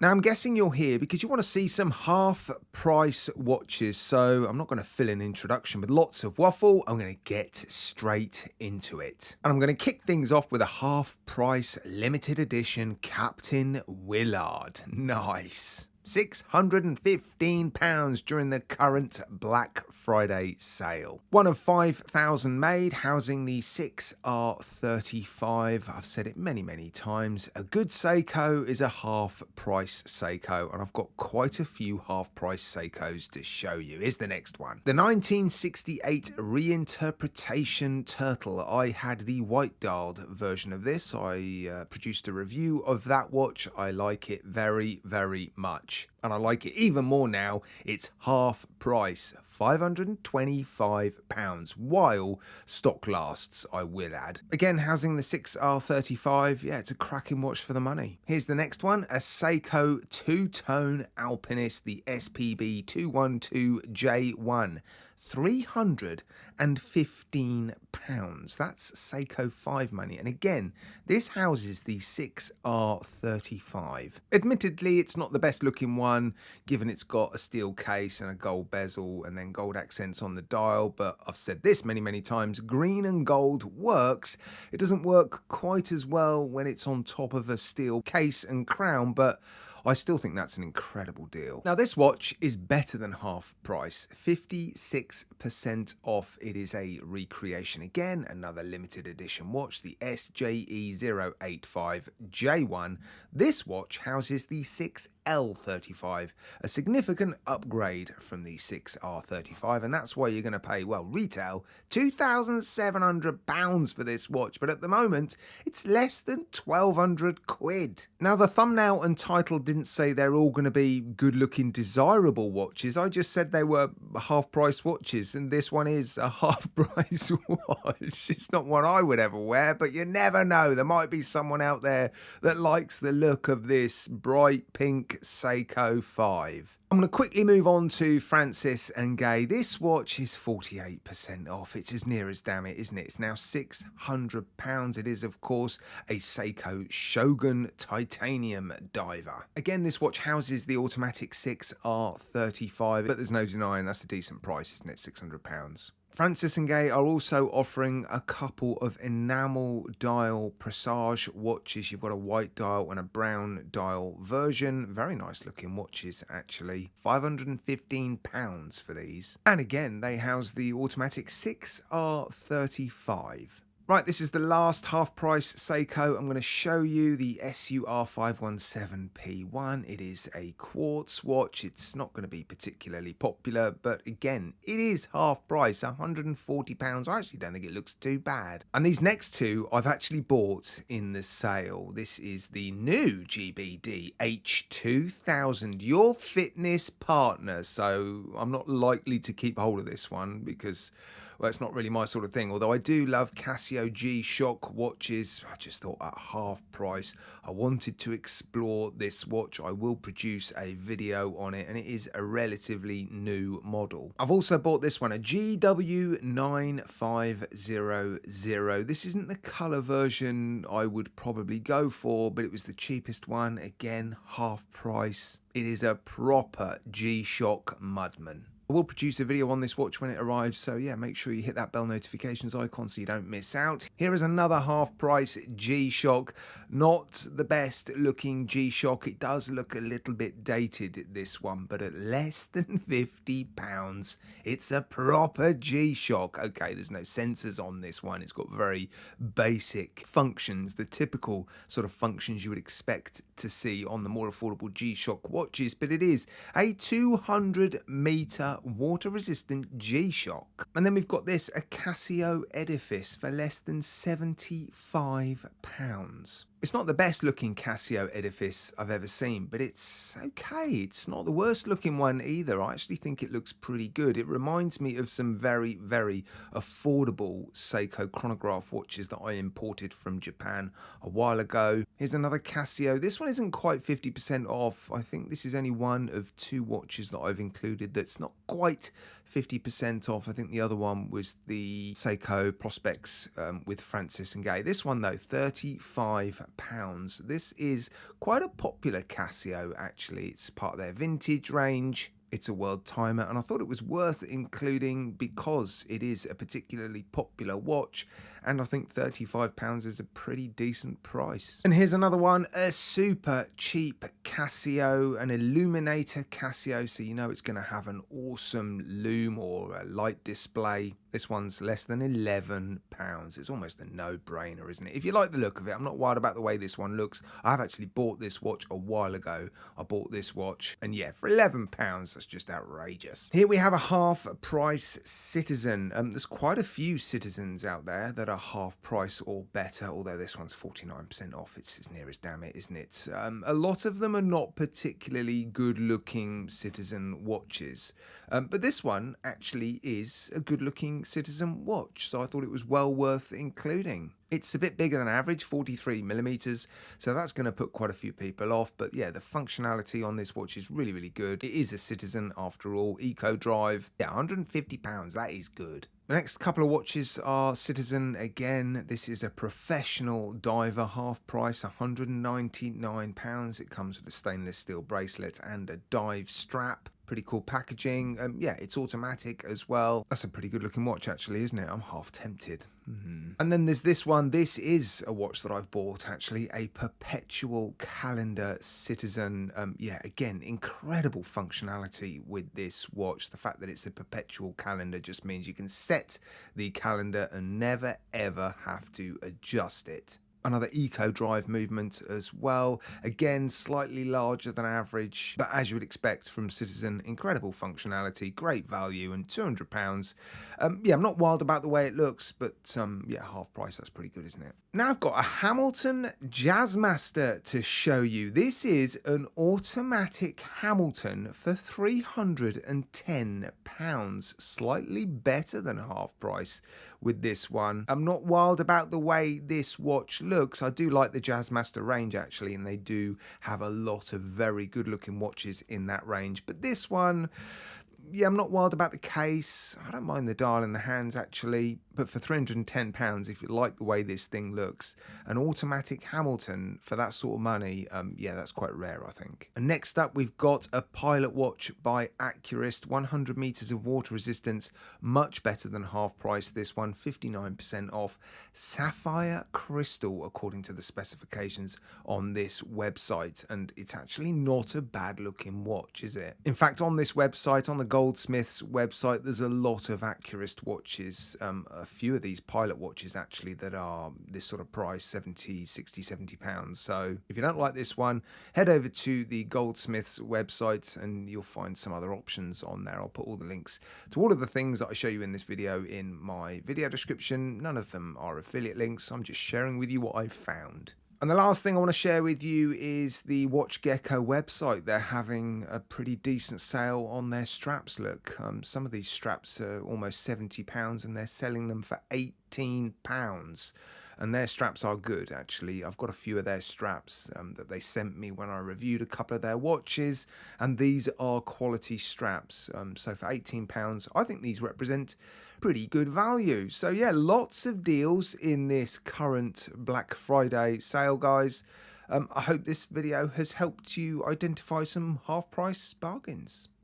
Now, I'm guessing you're here because you want to see some half price watches. So, I'm not going to fill an introduction with lots of waffle. I'm going to get straight into it. And I'm going to kick things off with a half price limited edition Captain Willard. Nice. £615 during the current Black Friday sale. One of 5,000 made, housing the 6R35. I've said it many times. A good Seiko is a half price Seiko, and I've got quite a few half price Seikos to show you. Here's the next one. The 1968 reinterpretation Turtle. I had the white dialed version of this. I produced a review of that watch. I like it very much. And I like it even more now. It's half price, £525, while stock lasts, I will add. Again, housing the 6R35, yeah, it's a cracking watch for the money. Here's the next one, a Seiko two-tone Alpinist, the SPB 212J1. £315. That's Seiko 5 money. And again, this houses the 6R35. Admittedly, it's not the best looking one, given it's got a steel case and a gold bezel and then gold accents on the dial. But I've said this many times, green and gold works. It doesn't work quite as well when it's on top of a steel case and crown, but I still think that's an incredible deal. Now, this watch is better than half price, 56% off. It is a recreation. Again, another limited edition watch, the SJE085J1. This watch houses the 6L35, a significant upgrade from the 6R35, and that's why you're going to pay, well, retail £2,700 for this watch, but at the moment it's less than 1,200 quid. Now, the thumbnail and title didn't say they're all going to be good looking desirable watches. I just said they were half price watches, and this one is a half price watch. It's not one I would ever wear, but you never know, there might be someone out there that likes the look of this bright pink Seiko 5. I'm going to quickly move on to Francis and Gaye. This watch is 48% off. It's as near as damn it, isn't it? It's now £600. It is, of course, a Seiko Shogun titanium diver. Again, this watch houses the automatic 6R35, but there's no denying that's a decent price, isn't it? £600. Francis and Gaye are also offering a couple of enamel dial Presage watches. You've got a white dial and a brown dial version. Very nice looking watches, actually. £515 for these. And again, they house the automatic 6R35. Right, this is the last half-price Seiko. I'm going to show you the SUR517P1. It is a quartz watch. It's not going to be particularly popular, but again, it is half price, £140. I actually don't think it looks too bad. And these next two I've actually bought in the sale. This is the new GBD H2000, your fitness partner. So I'm not likely to keep hold of this one because, well, it's not really my sort of thing, although I do love Casio G-Shock watches. I just thought at half price, I wanted to explore this watch. I will produce a video on it, and it is a relatively new model. I've also bought this one, a GW9500. This isn't the colour version I would probably go for, but it was the cheapest one. Again, half price. It is a proper G-Shock Mudman. I will produce a video on this watch when it arrives, so yeah, make sure you hit that bell notifications icon so you don't miss out. Here is another half price G-Shock. Not the best looking G-Shock. It does look a little bit dated, this one, but at less than £50, it's a proper G-Shock. Okay, there's no sensors on this one. It's got very basic functions, the typical sort of functions you would expect to see on the more affordable G-Shock watches, but it is a 200-meter water-resistant G-Shock. And then we've got this, a Casio Edifice for less than £75. It's not the best looking Casio Edifice I've ever seen, but it's okay. It's not the worst looking one either. I actually think it looks pretty good. It reminds me of some very affordable Seiko chronograph watches that I imported from Japan a while ago. Here's another Casio. This one isn't quite 50% off. I think this is only one of two watches that I've included that's not quite 50% off. I think the other one was the Seiko Prospex with Francis and Gaye. This one though, £35. £35. This is quite a popular Casio, actually. It's part of their vintage range. It's a world timer, and I thought it was worth including because it is a particularly popular watch, and I think £35 is a pretty decent price. And here's another one, a super cheap Casio, an illuminator Casio, so you know it's going to have an awesome lume or a light display. This one's less than £11. It's almost a no-brainer, isn't it? If you like the look of it, I'm not wild about the way this one looks. I've actually bought this watch a while ago. I bought this watch, and yeah, for £11, that's just outrageous. Here we have a half-price Citizen. There's quite a few Citizens out there that are half price or better, although this one's 49% off. It's as near as damn it, isn't it? A lot of them are not particularly good-looking Citizen watches, but this one actually is a good-looking Citizen watch, so I thought it was well worth including. It's a bit bigger than average, 43mm, so that's going to put quite a few people off. But yeah, the functionality on this watch is really, really good. It is a Citizen after all, Eco Drive. Yeah, £150, that is good. The next couple of watches are Citizen again. This is a professional diver, half price, £199. It comes with a stainless steel bracelet and a dive strap. Pretty cool packaging. Yeah, it's automatic as well. That's a pretty good looking watch actually, isn't it? I'm half tempted. And then there's this one. This is a watch that I've bought actually, a perpetual calendar Citizen. Yeah, again, incredible functionality with this watch. The fact that it's a perpetual calendar just means you can set the calendar and never ever have to adjust it. Another Eco Drive movement as well. Again, slightly larger than average, but as you would expect from Citizen, incredible functionality, great value, and £200. Yeah, I'm not wild about the way it looks, but yeah, half price, that's pretty good, isn't it? Now I've got a Hamilton Jazzmaster to show you. This is an automatic Hamilton for £310, slightly better than half price with this one. I'm not wild about the way this watch looks. I do like the Jazzmaster range actually, and they do have a lot of very good looking watches in that range, but this one, yeah, I'm not wild about the case. I don't mind the dial in the hands actually, but for £310, if you like the way this thing looks, an automatic Hamilton for that sort of money, yeah, that's quite rare, I think. And next up, we've got a pilot watch by Accurist, 100 meters of water resistance, much better than half price. This one, 59% off, sapphire crystal, according to the specifications on this website. And it's actually not a bad looking watch, is it? In fact, on this website, on the Goldsmith's website, there's a lot of Accurist watches, a few of these pilot watches actually that are this sort of price, 70, 60, 70 pounds. So if you don't like this one, head over to the Goldsmith's website and you'll find some other options on there. I'll put all the links to all of the things that I show you in this video in my video description. None of them are affiliate links. I'm just sharing with you what I've found. And the last thing I want to share with you is the WatchGecko website. They're having a pretty decent sale on their straps. Look, some of these straps are almost £70 and they're selling them for £18. And their straps are good, actually. I've got a few of their straps that they sent me when I reviewed a couple of their watches, and these are quality straps. So for £18, I think these represent pretty good value. So yeah, lots of deals in this current Black Friday sale, guys. I hope this video has helped you identify some half-price bargains.